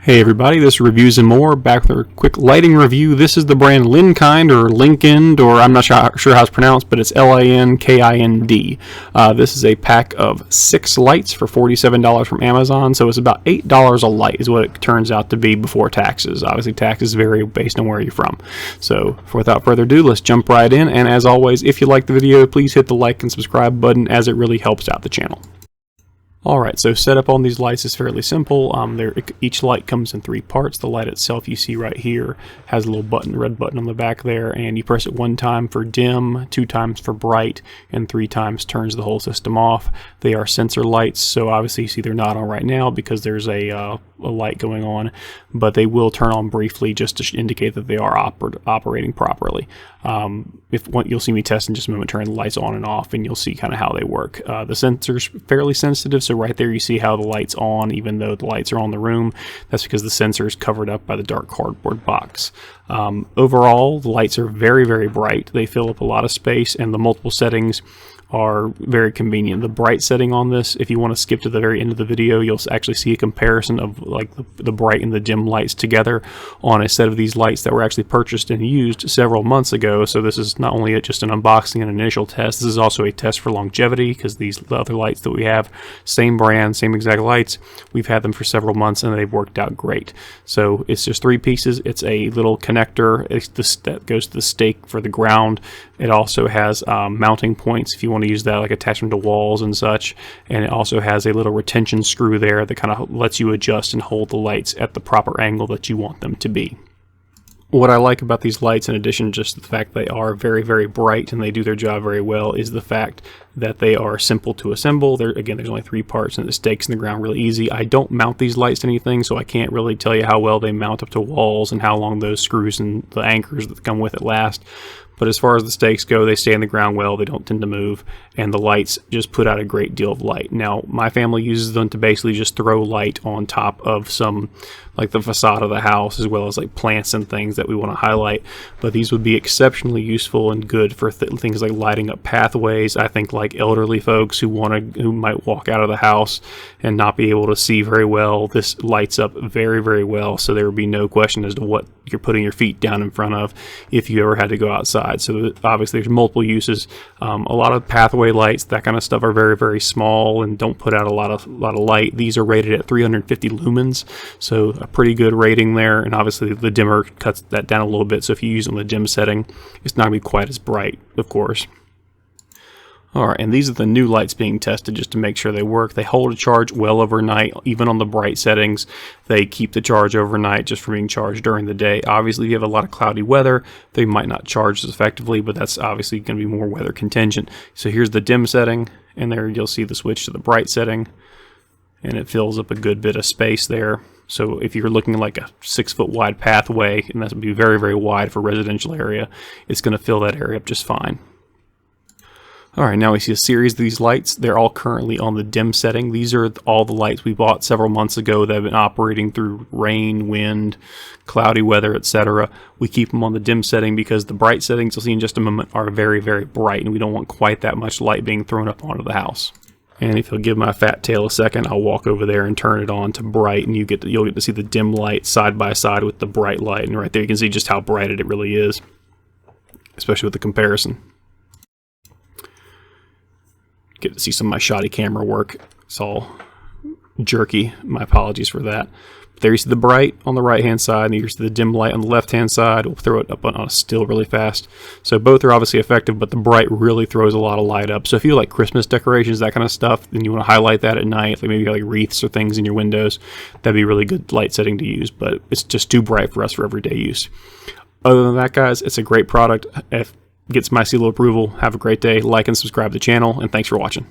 Hey everybody, this is Reviews and More, back with a quick lighting review. This is the brand Linkind, or Linkind, or I'm not sure how it's pronounced, but it's Linkind. This is a pack of 6 lights for $47 from Amazon, so it's about $8 a light is what it turns out to be before taxes. Obviously taxes vary based on where you're from. So without further ado, let's jump right in, and as always, if you like the video, please hit the like and subscribe button as it really helps out the channel. Alright, so setup on these lights is fairly simple. Each light comes in 3 parts. The light itself you see right here has a little button, red button on the back there, and you press it 1 time for dim, 2 times for bright, and 3 times turns the whole system off. They are sensor lights, so obviously you see they're not on right now because there's a light going on, but they will turn on briefly just to indicate that they are operating properly. You'll see me test in just a moment, turn the lights on and off, and you'll see kind of how they work. The sensor's fairly sensitive, so right there you see how the light's on even though the lights are on the room. That's because the sensor is covered up by the dark cardboard box. Overall, the lights are very, very bright. They fill up a lot of space, and the multiple settings are very convenient. The bright setting on this, if you want to skip to the very end of the video, you'll actually see a comparison of like the bright and the dim lights together on a set of these lights that were actually purchased and used several months ago. So this is not only just an unboxing and an initial test, this is also a test for longevity, because the other lights that we have, same brand, same exact lights, we've had them for several months and they've worked out great. So it's just 3 pieces. It's a little connector that goes to the stake for the ground. It also has mounting points if you want to use that, like attachment to walls and such, and it also has a little retention screw there that kind of lets you adjust and hold the lights at the proper angle that you want them to be. What I like about these lights, in addition to just the fact they are very, very bright and they do their job very well, is the fact that they are simple to assemble. Again, there's only 3 parts and the stakes in the ground really easy. I don't mount these lights to anything, so I can't really tell you how well they mount up to walls and how long those screws and the anchors that come with it last. But as far as the stakes go, they stay in the ground well, they don't tend to move, and the lights just put out a great deal of light. Now, my family uses them to basically just throw light on top of some, like the facade of the house, as well as like plants and things that we want to highlight. But these would be exceptionally useful and good for things like lighting up pathways. I think like elderly folks who might walk out of the house and not be able to see very well, this lights up very, very well, so there would be no question as to what you're putting your feet down in front of if you ever had to go outside. So obviously there's multiple uses. A lot of pathway lights, that kind of stuff, are very, very small and don't put out a lot of light. These are rated at 350 lumens, so a pretty good rating there, and obviously the dimmer cuts that down a little bit, so if you use it on the dim setting, it's not going to be quite as bright, of course. Alright, and these are the new lights being tested just to make sure they work. They hold a charge well overnight, even on the bright settings. They keep the charge overnight just from being charged during the day. Obviously, if you have a lot of cloudy weather, they might not charge as effectively, but that's obviously going to be more weather contingent. So here's the dim setting, and there you'll see the switch to the bright setting, and it fills up a good bit of space there. So if you're looking at like a 6-foot wide pathway, and that would be very, very wide for a residential area, it's going to fill that area up just fine. Alright, now we see a series of these lights. They're all currently on the dim setting. These are all the lights we bought several months ago that have been operating through rain, wind, cloudy weather, etc. We keep them on the dim setting because the bright settings, you'll see in just a moment, are very, very bright, and we don't want quite that much light being thrown up onto the house. And if you'll give my fat tail a second, I'll walk over there and turn it on to bright, and you'll get to see the dim light side by side with the bright light, and right there you can see just how bright it really is, especially with the comparison. Get to see some of my shoddy camera work. It's all jerky. My apologies for that. But there you see the bright on the right hand side, and you see the dim light on the left hand side. We'll throw it up on a still really fast. So both are obviously effective, but the bright really throws a lot of light up. So if you like Christmas decorations, that kind of stuff, then you want to highlight that at night, like maybe like wreaths or things in your windows, that'd be a really good light setting to use, but it's just too bright for us for everyday use. Other than that, guys, it's a great product. If gets my seal of approval. Have a great day. Like and subscribe to the channel, and thanks for watching.